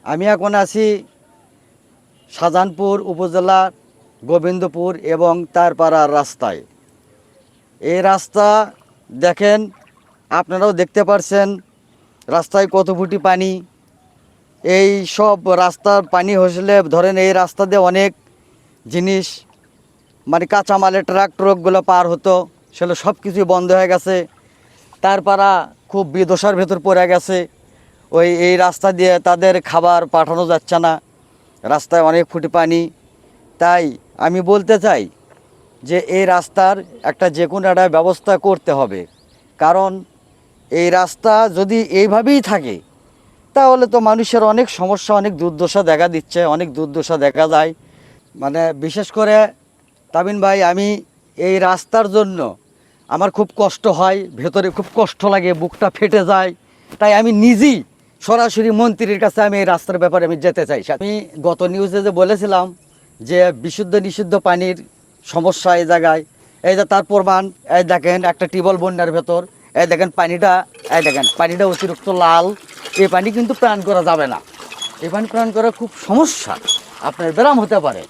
আমি এখন আছি শাহজাহানপুর উপজেলা গোবিন্দপুর এবং তার পাড়ার রাস্তায়। এই রাস্তা দেখেন, আপনারাও দেখতে পারছেন রাস্তায় কত ফুটি পানি। এই সব রাস্তার পানি হসলে ধরেন এই রাস্তা দিয়ে অনেক জিনিস মানে কাঁচামালের ট্রাকগুলো পার হতো, সেগুলো সব কিছুই বন্ধ হয়ে গেছে। তারপরা খুব বিদশার ভেতর পড়ে গেছে। এই রাস্তা দিয়ে তাদের খাবার পাঠানো যাচ্ছে না, রাস্তায় অনেক ফুটি পানি। তাই আমি বলতে চাই যে এই রাস্তার একটা যে কোনো একটা ব্যবস্থা করতে হবে, কারণ এই রাস্তা যদি এইভাবেই থাকে তাহলে তো মানুষের অনেক সমস্যা, অনেক দুর্দশা দেখা দিচ্ছে, অনেক দুর্দশা দেখা যায়। মানে বিশেষ করে তামিন ভাই, আমি এই রাস্তার জন্য আমার খুব কষ্ট হয়, ভেতরে খুব কষ্ট লাগে, বুকটা ফেটে যায়। তাই আমি নিজেই সরাসরি মন্ত্রীর কাছে আমি এই রাস্তার ব্যাপারে আমি যেতে চাই। আমি গত নিউজে যে বলেছিলাম যে বিশুদ্ধ নিষিদ্ধ পানির সমস্যা এই জায়গায়, এই যে তার প্রমাণ, এই দেখেন একটা টিউবওয়েল বন্যার ভেতর, এই দেখেন পানিটা, এই দেখেন পানিটা অতিরিক্ত লাল। এই পানি কিন্তু প্রাণ করা যাবে না, এই পানি প্রাণ করা খুব সমস্যা, আপনার ব্যারাম হতে পারে।